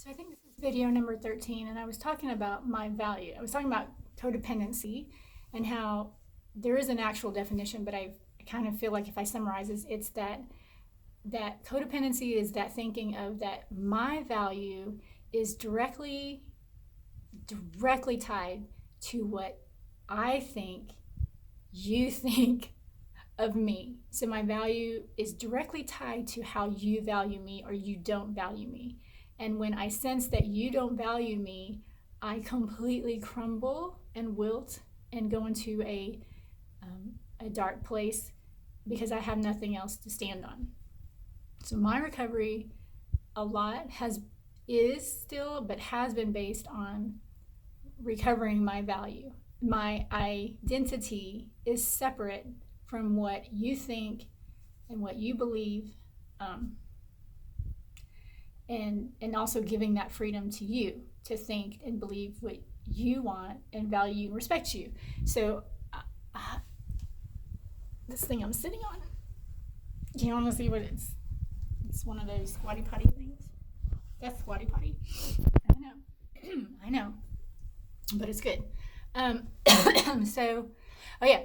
So I think this is video number 13, and I was talking about my value. I was talking about codependency and how there is an actual definition, but I kind of feel like if I summarize this, it's that codependency is that thinking of that my value is directly tied to what I think you think of me. So my value is directly tied to how you value me or you don't value me. And when I sense that you don't value me, I completely crumble and wilt and go into a dark place because I have nothing else to stand on. So my recovery a lot is still, but has been based on recovering my value. My identity is separate from what you think and what you believe, and also giving that freedom to you to think and believe what you want and value and respect you. So this thing I'm sitting on, do you want to see what it's one of those squatty potty things. That's squatty potty. I know. I know, but it's good. So oh yeah,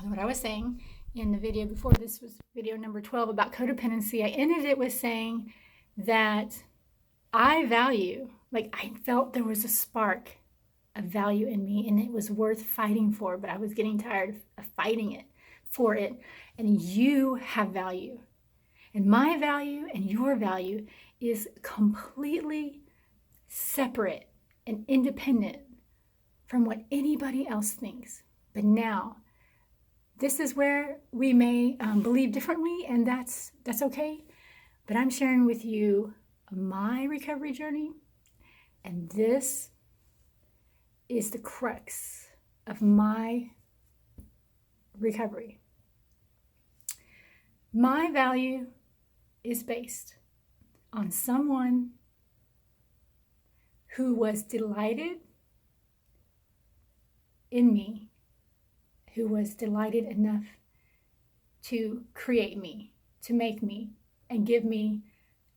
what I was saying in the video before this was video number 12 about codependency. I ended it with saying that I value, like I felt there was a spark of value in me and it was worth fighting for, but I was getting tired of fighting it for it. And you have value. And my value and your value is completely separate and independent from what anybody else thinks. But now, this is where we may believe differently, and that's okay. But I'm sharing with you my recovery journey, and this is the crux of my recovery. My value is based on someone who was delighted in me, who was delighted enough to create me, to make me, and give me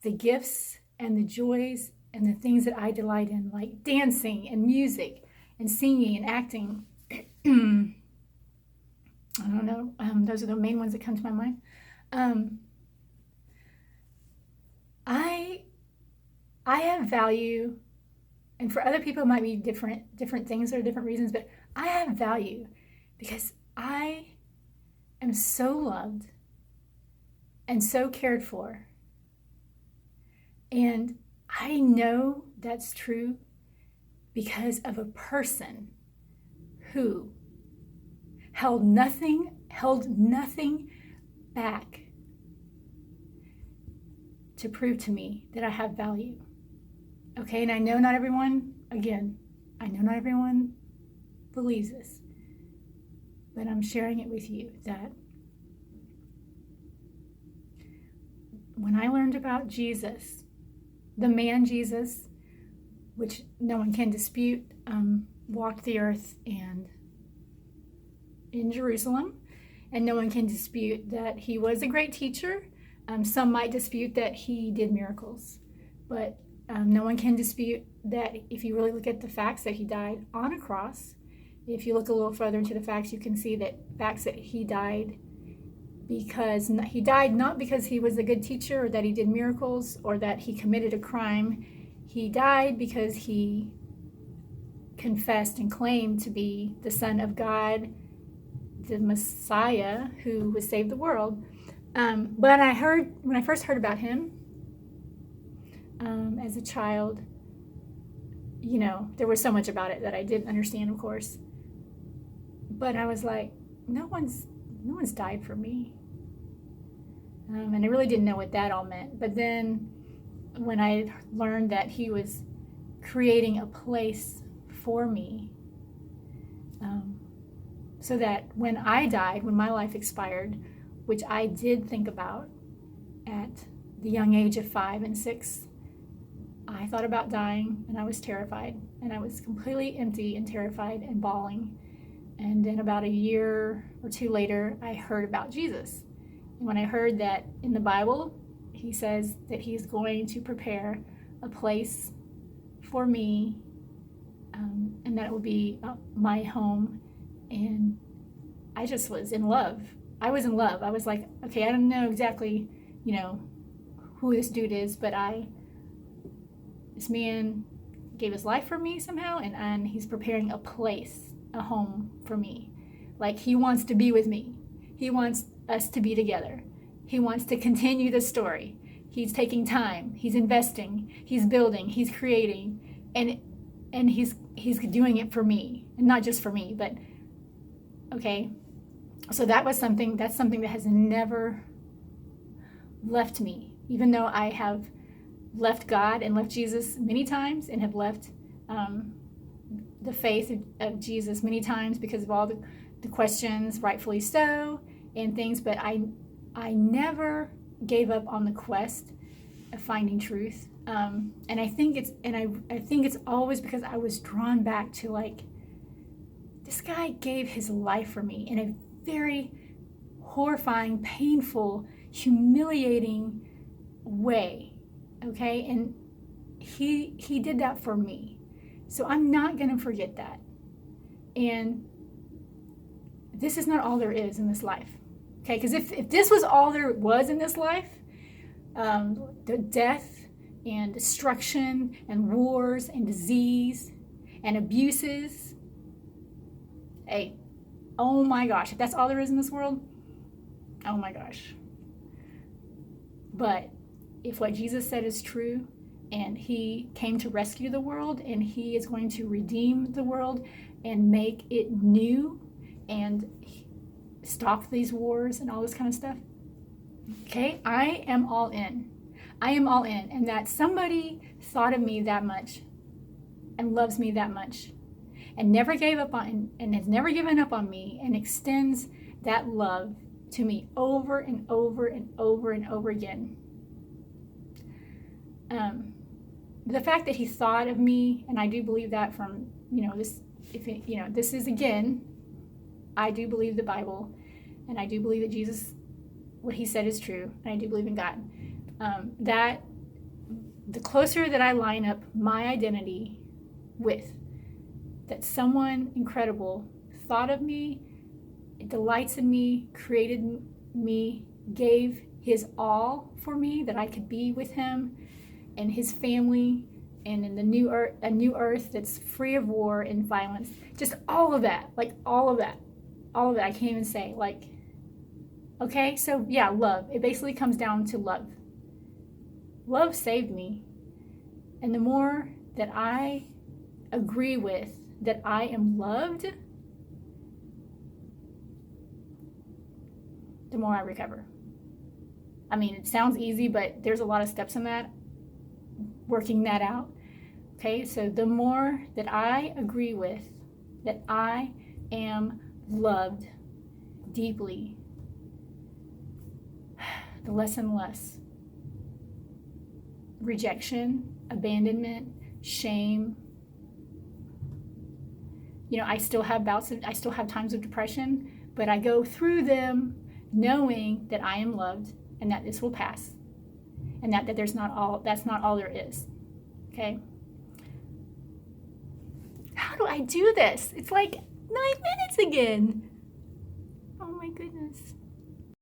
the gifts and the joys and the things that I delight in, like dancing and music and singing and acting. I don't know. Those are the main ones that come to my mind. I have value, and for other people it might be different things or different reasons, but I have value because I am so loved and so cared for. And I know that's true because of a person who held nothing back to prove to me that I have value. Okay, and I know not everyone believes this, but I'm sharing it with you that when I learned about Jesus, the man Jesus, which no one can dispute, walked the earth and in Jerusalem, and no one can dispute that he was a great teacher. Some might dispute that he did miracles, but no one can dispute that if you really look at the facts that he died on a cross. If you look a little further into the facts, you can see that he died because he died not because he was a good teacher or that he did miracles or that he committed a crime. He died because he confessed and claimed to be the Son of God, the Messiah who would save the world. But when I first heard about him as a child, there was so much about it that I didn't understand, of course. But I was like, no one's died for me. And I really didn't know what that all meant. But then when I learned that he was creating a place for me, so that when I died, when my life expired, which I did think about at the young age of 5 and 6, I thought about dying and I was terrified. And I was completely empty and terrified and bawling. And then about a year or two later, I heard about Jesus. And when I heard that in the Bible, he says that he's going to prepare a place for me, and that it would be my home. And I just was in love. I was in love. I was like, okay, I don't know exactly, who this dude is, but this man gave his life for me somehow, and he's preparing a place, a home for me. Like, he wants to be with me. He wants us to be together. He wants to continue the story. He's taking time. He's investing. He's building. He's creating, and he's doing it for me, and not just for me, but okay. So that's something that has never left me, even though I have left God and left Jesus many times, and have left the faith of Jesus many times because of all the questions, rightfully so, and things. But I never gave up on the quest of finding truth. And I think it's always because I was drawn back to, like, this guy gave his life for me in a very horrifying, painful, humiliating way. Okay? And he did that for me. So I'm not going to forget that. And this is not all there is in this life. Okay? Because if this was all there was in this life, the death and destruction and wars and disease and abuses, hey, oh my gosh, if that's all there is in this world, oh my gosh. But if what Jesus said is true, and he came to rescue the world, and he is going to redeem the world and make it new and stop these wars and all this kind of stuff, okay, I am all in. I am all in. And that somebody thought of me that much and loves me that much and never gave up on, and has never given up on me, and extends that love to me over and over and over and over again. The fact that he thought of me, and I do believe that from, this, this is, again, I do believe the Bible, and I do believe that Jesus, what he said is true, and I do believe in God. That the closer that I line up my identity with, that someone incredible thought of me, delights in me, created me, gave his all for me, that I could be with him and his family, and in the new earth, a new earth that's free of war and violence. Just all of that, all of that, I can't even say, okay, so yeah, love. It basically comes down to love. Love saved me. And the more that I agree with that I am loved, the more I recover. I mean, it sounds easy, but there's a lot of steps in that, working that out. Okay, so the more that I agree with that I am loved deeply, the less and less rejection, abandonment, shame. I still have times of depression, but I go through them knowing that I am loved and that this will pass, and that that's not all there is. Okay? How do I do this? It's like 9 minutes again. Oh my goodness.